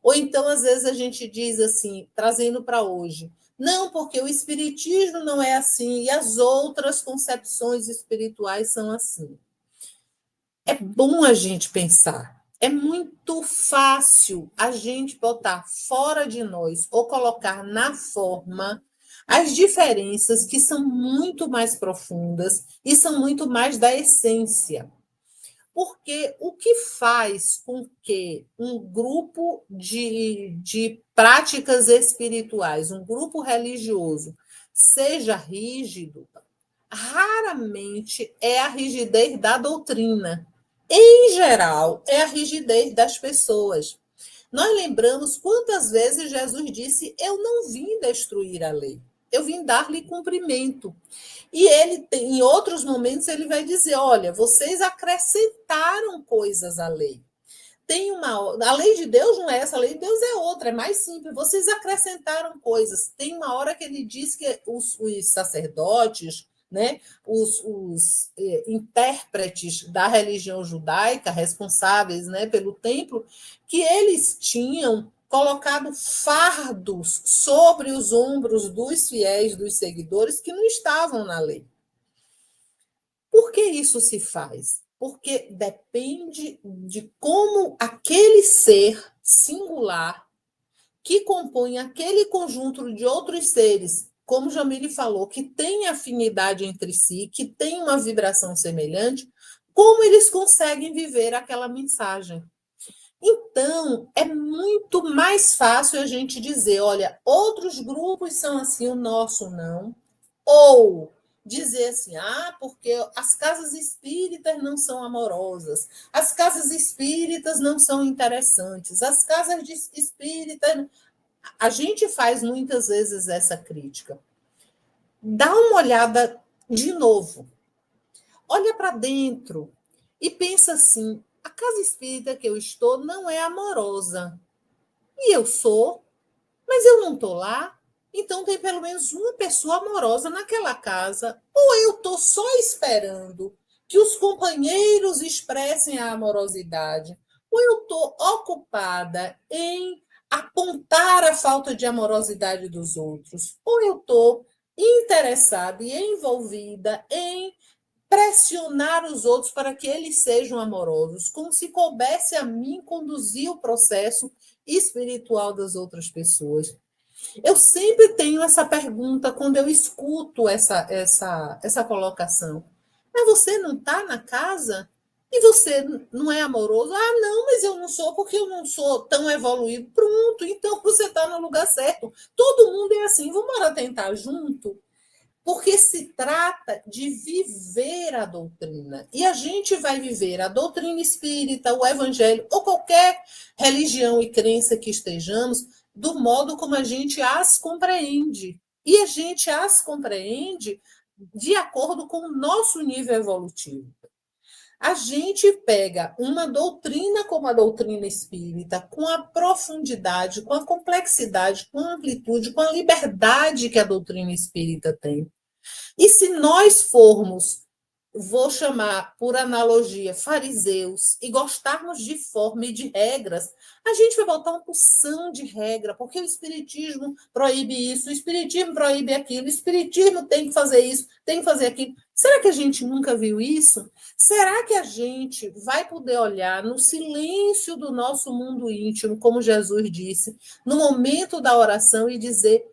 Ou então, às vezes, a gente diz assim, trazendo para hoje, não, porque o espiritismo não é assim, e as outras concepções espirituais são assim. É bom a gente pensar. É muito fácil a gente botar fora de nós ou colocar na forma as diferenças que são muito mais profundas e são muito mais da essência. Porque o que faz com que um grupo de práticas espirituais, um grupo religioso, seja rígido, raramente é a rigidez da doutrina. Em geral, é a rigidez das pessoas. Nós lembramos quantas vezes Jesus disse: Eu não vim destruir a lei, eu vim dar-lhe cumprimento. E ele, em outros momentos, ele vai dizer: Olha, vocês acrescentaram coisas à lei. A lei de Deus não é essa, a lei de Deus é outra, é mais simples. Vocês acrescentaram coisas. Tem uma hora que ele diz que os sacerdotes, né, os intérpretes da religião judaica, responsáveis, né, pelo templo, que eles tinham colocado fardos sobre os ombros dos fiéis, dos seguidores, que não estavam na lei. Por que isso se faz? Porque depende de como aquele ser singular que compõe aquele conjunto de outros seres, como Jamile falou, que tem afinidade entre si, que tem uma vibração semelhante, como eles conseguem viver aquela mensagem. Então, é muito mais fácil a gente dizer, olha, outros grupos são assim, o nosso não, ou dizer assim, porque as casas espíritas não são amorosas, as casas espíritas não são interessantes, as casas espíritas... A gente faz muitas vezes essa crítica. Dá uma olhada de novo. Olha para dentro e pensa assim, a casa espírita que eu estou não é amorosa. E eu sou, mas eu não estou lá. Então tem pelo menos uma pessoa amorosa naquela casa. Ou eu estou só esperando que os companheiros expressem a amorosidade, ou eu estou ocupada em apontar a falta de amorosidade dos outros, ou eu estou interessada e envolvida em pressionar os outros para que eles sejam amorosos, como se coubesse a mim conduzir o processo espiritual das outras pessoas. Eu sempre tenho essa pergunta quando eu escuto essa colocação. Mas você não está na casa? E você não é amoroso? Ah, não, mas eu não sou porque eu não sou tão evoluído. Pronto, então você está no lugar certo. Todo mundo é assim. Vamos lá tentar junto? Porque se trata de viver a doutrina. E a gente vai viver a doutrina espírita, o evangelho, ou qualquer religião e crença que estejamos, do modo como a gente as compreende. E a gente as compreende de acordo com o nosso nível evolutivo. A gente pega uma doutrina como a doutrina espírita, com a profundidade, com a complexidade, com a amplitude, com a liberdade que a doutrina espírita tem. E se nós formos, vou chamar por analogia, fariseus, e gostarmos de forma e de regras, a gente vai botar uma porção de regra, porque o Espiritismo proíbe isso, o Espiritismo proíbe aquilo, o Espiritismo tem que fazer isso, tem que fazer aquilo. Será que a gente nunca viu isso? Será que a gente vai poder olhar no silêncio do nosso mundo íntimo, como Jesus disse, no momento da oração e dizer: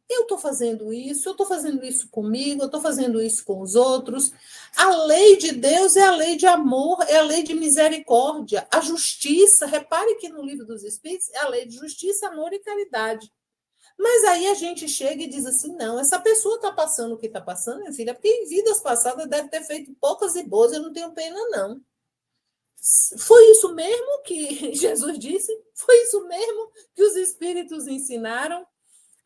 eu estou fazendo isso comigo, eu estou fazendo isso com os outros. A lei de Deus é a lei de amor, é a lei de misericórdia. A justiça, repare que no Livro dos Espíritos é a lei de justiça, amor e caridade. Mas aí a gente chega e diz assim, não, essa pessoa está passando o que está passando, minha filha, porque em vidas passadas deve ter feito poucas e boas, eu não tenho pena, não. Foi isso mesmo que Jesus disse? Foi isso mesmo que os Espíritos ensinaram?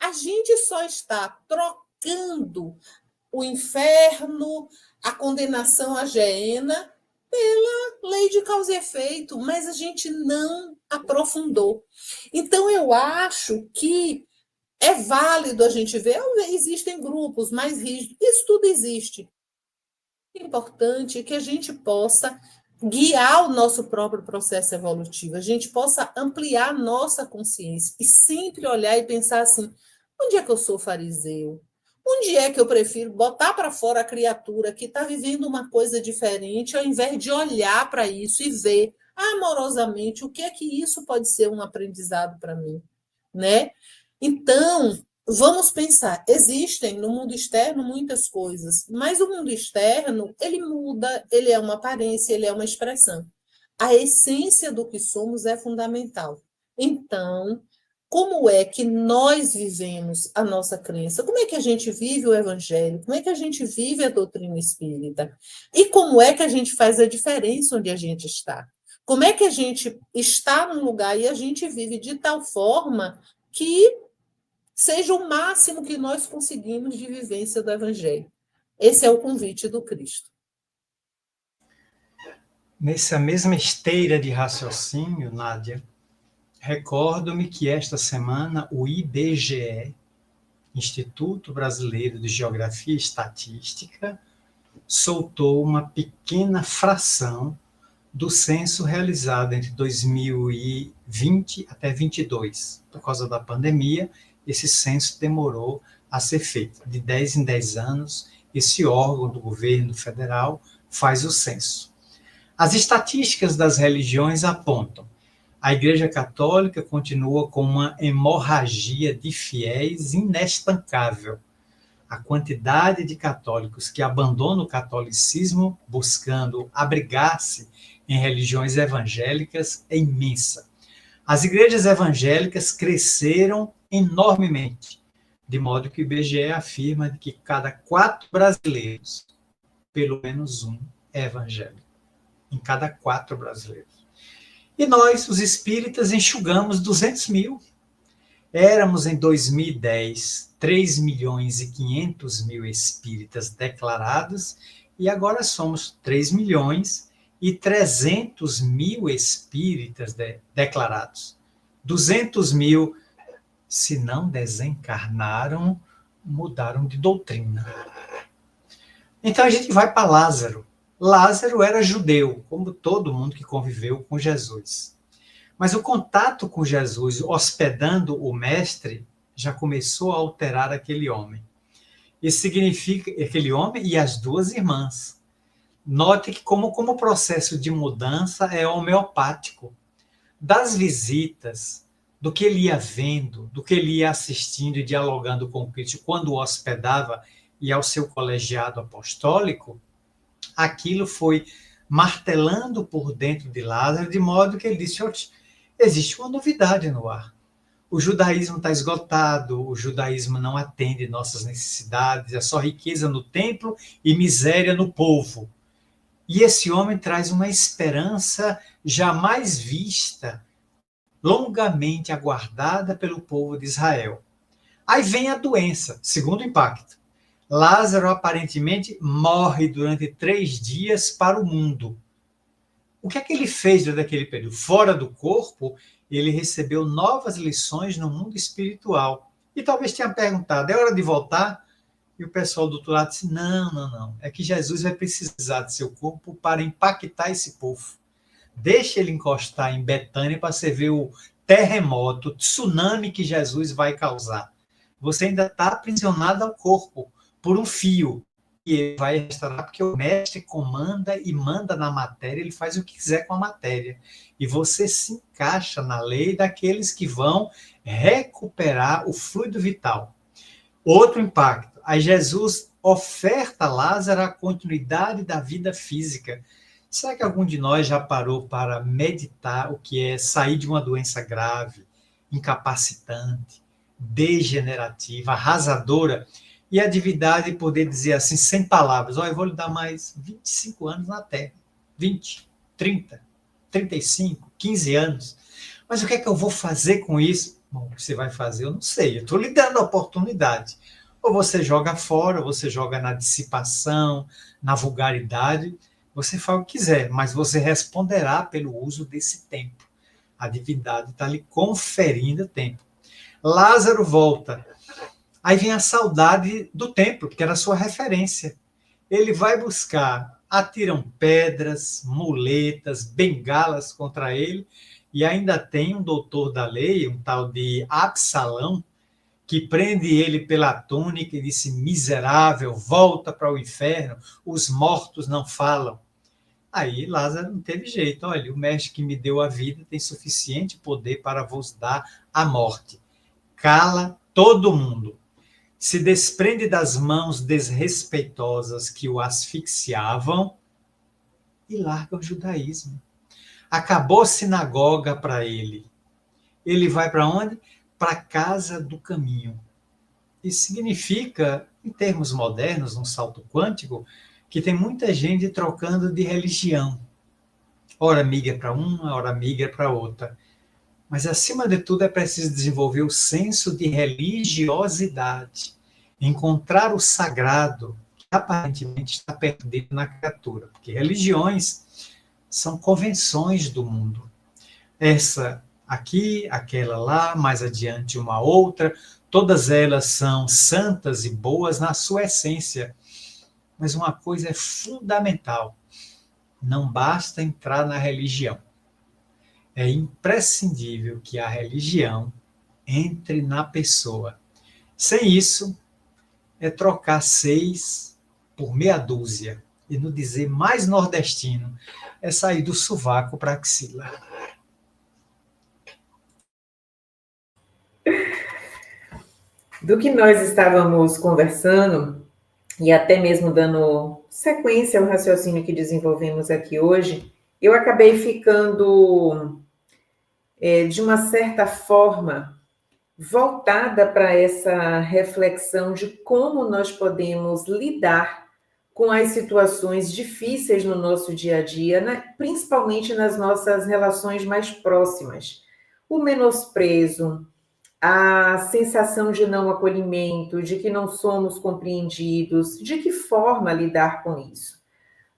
A gente só está trocando o inferno, a condenação à geena, pela lei de causa e efeito, mas a gente não aprofundou. Então, eu acho que é válido a gente ver, existem grupos mais rígidos, isso tudo existe. É importante que a gente possa guiar o nosso próprio processo evolutivo, a gente possa ampliar nossa consciência e sempre olhar e pensar assim, onde é que eu sou fariseu? Onde é que eu prefiro botar para fora a criatura que está vivendo uma coisa diferente, ao invés de olhar para isso e ver amorosamente o que é que isso pode ser um aprendizado para mim, né? Então, vamos pensar, existem no mundo externo muitas coisas, mas o mundo externo, ele muda, ele é uma aparência, ele é uma expressão. A essência do que somos é fundamental. Então, como é que nós vivemos a nossa crença? Como é que a gente vive o evangelho? Como é que a gente vive a doutrina espírita? E como é que a gente faz a diferença onde a gente está? Como é que a gente está num lugar e a gente vive de tal forma que seja o máximo que nós conseguimos de vivência do evangelho? Esse é o convite do Cristo. Nessa mesma esteira de raciocínio, Nádia, recordo-me que esta semana o IBGE, Instituto Brasileiro de Geografia e Estatística, soltou uma pequena fração do censo realizado entre 2020 até 2022. Por causa da pandemia, esse censo demorou a ser feito. De 10 em 10 anos, esse órgão do governo federal faz o censo. As estatísticas das religiões apontam: a Igreja Católica continua com uma hemorragia de fiéis inestancável. A quantidade de católicos que abandonam o catolicismo buscando abrigar-se em religiões evangélicas é imensa. As igrejas evangélicas cresceram enormemente, de modo que o IBGE afirma que cada 4 brasileiros, pelo menos um é evangélico. Em cada 4 brasileiros. E nós, os espíritas, enxugamos 200 mil. Éramos, em 2010, 3 milhões e 500 mil espíritas declarados, e agora somos 3 milhões e 300 mil espíritas declarados. 200 mil, se não desencarnaram, mudaram de doutrina. Então a gente vai para Lázaro. Lázaro era judeu, como todo mundo que conviveu com Jesus. Mas o contato com Jesus, hospedando o mestre, já começou a alterar aquele homem. Isso significa aquele homem e as 2 irmãs. Note que como o processo de mudança é homeopático. Das visitas, do que ele ia vendo, do que ele ia assistindo e dialogando com o Cristo quando o hospedava e ao seu colegiado apostólico, aquilo foi martelando por dentro de Lázaro, de modo que ele disse: existe uma novidade no ar. O judaísmo está esgotado, o judaísmo não atende nossas necessidades, é só riqueza no templo e miséria no povo. E esse homem traz uma esperança jamais vista, longamente aguardada pelo povo de Israel. Aí vem a doença, segundo impacto. Lázaro aparentemente morre durante 3 dias para o mundo. O que é que ele fez durante aquele período? Fora do corpo, ele recebeu novas lições no mundo espiritual. E talvez tenha perguntado: é hora de voltar? E o pessoal do outro lado disse: não. É que Jesus vai precisar de seu corpo para impactar esse povo. Deixa ele encostar em Betânia para você ver o terremoto, o tsunami que Jesus vai causar. Você ainda está aprisionado ao corpo por um fio. E ele vai restaurar, porque o mestre comanda e manda na matéria, ele faz o que quiser com a matéria. E você se encaixa na lei daqueles que vão recuperar o fluido vital. Outro impacto. Aí Jesus oferta a Lázaro a continuidade da vida física. Será que algum de nós já parou para meditar o que é sair de uma doença grave, incapacitante, degenerativa, arrasadora, e a divindade poder dizer assim, sem palavras: eu vou lhe dar mais 25 anos na Terra, 20, 30, 35, 15 anos. Mas o que é que eu vou fazer com isso? Bom, o que você vai fazer, eu não sei. Eu estou lhe dando a oportunidade. Ou você joga fora, ou você joga na dissipação, na vulgaridade. Você faz o que quiser, mas você responderá pelo uso desse tempo. A divindade está lhe conferindo tempo. Lázaro volta. Aí vem a saudade do templo, que era a sua referência. Ele vai buscar, atiram pedras, muletas, bengalas contra ele, e ainda tem um doutor da lei, um tal de Absalão, que prende ele pela túnica e disse: miserável, volta para o inferno, os mortos não falam. Aí Lázaro não teve jeito: olha, o mestre que me deu a vida tem suficiente poder para vos dar a morte. Cala todo mundo. Se desprende das mãos desrespeitosas que o asfixiavam e larga o judaísmo. Acabou a sinagoga para ele. Ele vai para onde? Para a casa do caminho. Isso significa, em termos modernos, um salto quântico, que tem muita gente trocando de religião. Ora migra para uma, ora migra para outra. Mas, acima de tudo, é preciso desenvolver o senso de religiosidade, encontrar o sagrado, que aparentemente está perdido na criatura, porque religiões são convenções do mundo. Essa aqui, aquela lá, mais adiante uma outra, todas elas são santas e boas na sua essência. Mas uma coisa é fundamental: não basta entrar na religião. É imprescindível que a religião entre na pessoa. Sem isso, é trocar 6 por meia dúzia. E no dizer mais nordestino, é sair do sovaco para a axila. Do que nós estávamos conversando, e até mesmo dando sequência ao raciocínio que desenvolvemos aqui hoje, eu acabei ficando, de uma certa forma, voltada para essa reflexão de como nós podemos lidar com as situações difíceis no nosso dia a dia, principalmente nas nossas relações mais próximas. O menosprezo, a sensação de não acolhimento, de que não somos compreendidos, de que forma lidar com isso?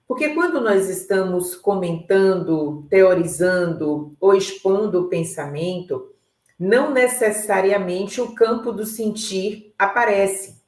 Porque quando nós estamos comentando, teorizando ou expondo o pensamento, não necessariamente o campo do sentir aparece.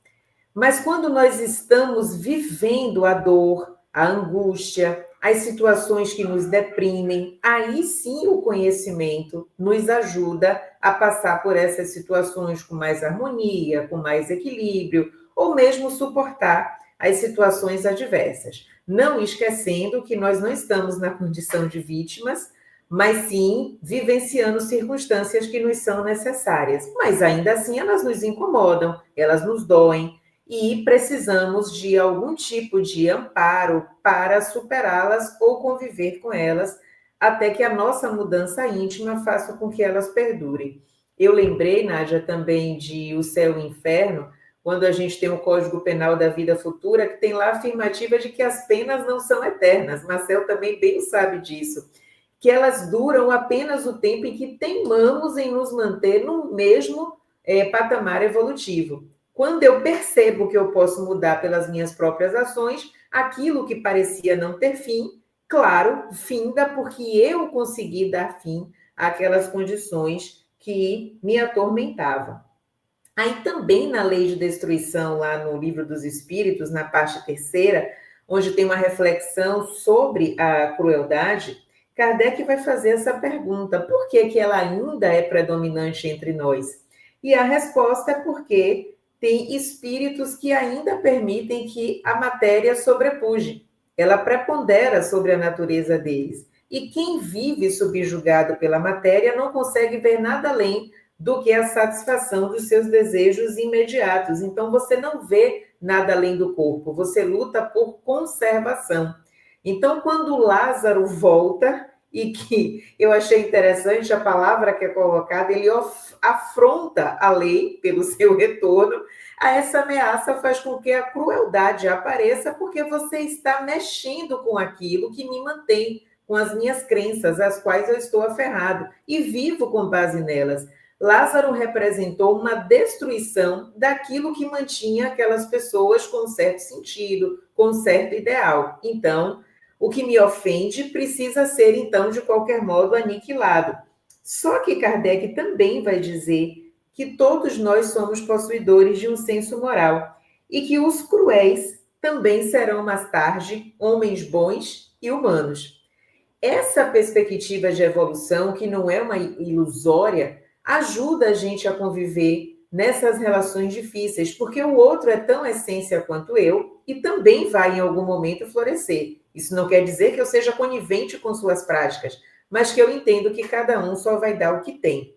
Mas quando nós estamos vivendo a dor, a angústia, as situações que nos deprimem, aí sim o conhecimento nos ajuda a passar por essas situações com mais harmonia, com mais equilíbrio, ou mesmo suportar as situações adversas. Não esquecendo que nós não estamos na condição de vítimas, mas sim vivenciando circunstâncias que nos são necessárias. Mas ainda assim elas nos incomodam, elas nos doem, e precisamos de algum tipo de amparo para superá-las ou conviver com elas, até que a nossa mudança íntima faça com que elas perdurem. Eu lembrei, Nádia, também de O Céu e o Inferno, quando a gente tem o Código Penal da Vida Futura, que tem lá a afirmativa de que as penas não são eternas. Marcel também bem sabe disso, que elas duram apenas o tempo em que teimamos em nos manter no mesmo patamar evolutivo. Quando eu percebo que eu posso mudar pelas minhas próprias ações, aquilo que parecia não ter fim, claro, finda porque eu consegui dar fim àquelas condições que me atormentavam. Aí também na Lei de Destruição, lá no Livro dos Espíritos, na parte terceira, onde tem uma reflexão sobre a crueldade, Kardec vai fazer essa pergunta: por que que ela ainda é predominante entre nós? E a resposta é porque tem espíritos que ainda permitem que a matéria sobrepuje. Ela prepondera sobre a natureza deles. E quem vive subjugado pela matéria não consegue ver nada além do que a satisfação dos seus desejos imediatos. Então, você não vê nada além do corpo, você luta por conservação. Então, quando Lázaro volta, e que eu achei interessante a palavra que é colocada, ele afronta a lei pelo seu retorno, a essa ameaça faz com que a crueldade apareça, porque você está mexendo com aquilo que me mantém, com as minhas crenças, as quais eu estou aferrado, e vivo com base nelas. Lázaro representou uma destruição daquilo que mantinha aquelas pessoas com certo sentido, com certo ideal. Então, o que me ofende precisa ser, então, de qualquer modo, aniquilado. Só que Kardec também vai dizer que todos nós somos possuidores de um senso moral e que os cruéis também serão mais tarde homens bons e humanos. Essa perspectiva de evolução, que não é uma ilusória, ajuda a gente a conviver nessas relações difíceis, porque o outro é tão essência quanto eu e também vai em algum momento florescer. Isso não quer dizer que eu seja conivente com suas práticas, mas que eu entendo que cada um só vai dar o que tem.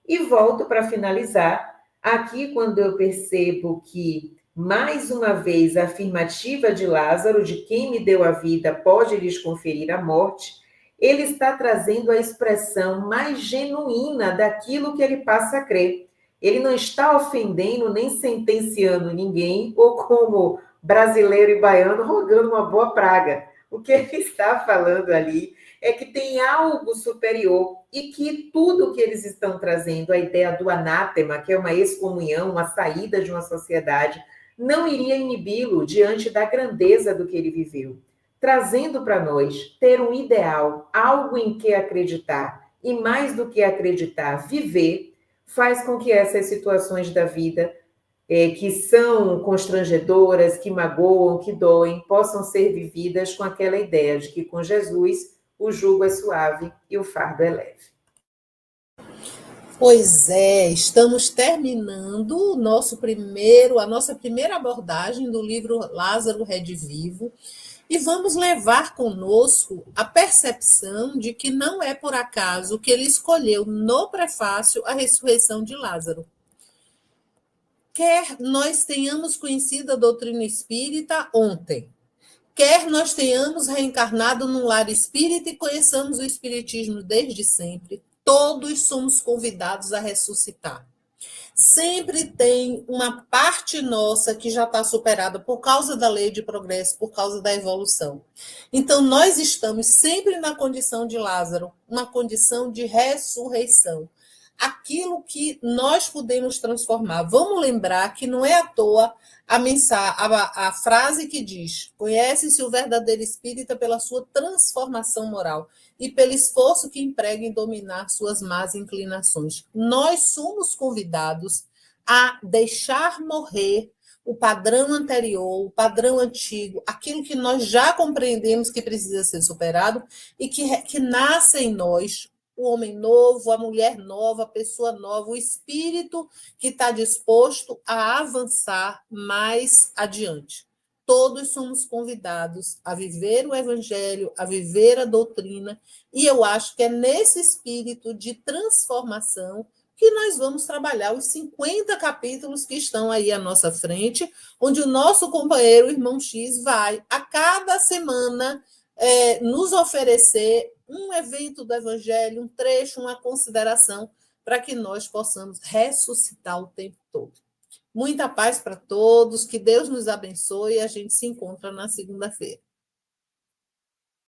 E volto para finalizar, aqui quando eu percebo que, mais uma vez, a afirmativa de Lázaro, de quem me deu a vida pode lhes conferir a morte, ele está trazendo a expressão mais genuína daquilo que ele passa a crer. Ele não está ofendendo nem sentenciando ninguém, ou como brasileiro e baiano, rogando uma boa praga. O que ele está falando ali é que tem algo superior e que tudo que eles estão trazendo, a ideia do anátema, que é uma excomunhão, uma saída de uma sociedade, não iria inibi-lo diante da grandeza do que ele viveu. Trazendo para nós ter um ideal, algo em que acreditar, e mais do que acreditar, viver, faz com que essas situações da vida que são constrangedoras, que magoam, que doem, possam ser vividas com aquela ideia de que com Jesus o jugo é suave e o fardo é leve. Pois é, estamos terminando a nossa primeira abordagem do livro Lázaro Redivivo e vamos levar conosco a percepção de que não é por acaso que ele escolheu no prefácio a ressurreição de Lázaro. Quer nós tenhamos conhecido a doutrina espírita ontem, quer nós tenhamos reencarnado num lar espírita e conheçamos o espiritismo desde sempre, todos somos convidados a ressuscitar. Sempre tem uma parte nossa que já está superada por causa da lei de progresso, por causa da evolução. Então, nós estamos sempre na condição de Lázaro, uma condição de ressurreição. Aquilo que nós podemos transformar. Vamos lembrar que não é à toa a frase que diz: conhece-se o verdadeiro espírita pela sua transformação moral e pelo esforço que emprega em dominar suas más inclinações. Nós somos convidados a deixar morrer o padrão anterior, o padrão antigo, aquilo que nós já compreendemos que precisa ser superado e que nasce em nós, o homem novo, a mulher nova, a pessoa nova, o espírito que está disposto a avançar mais adiante. Todos somos convidados a viver o evangelho, a viver a doutrina, e eu acho que é nesse espírito de transformação que nós vamos trabalhar os 50 capítulos que estão aí à nossa frente, onde o nosso companheiro, o irmão X, vai, a cada semana, nos oferecer um evento do Evangelho, um trecho, uma consideração, para que nós possamos ressuscitar o tempo todo. Muita paz para todos, que Deus nos abençoe e a gente se encontra na segunda-feira.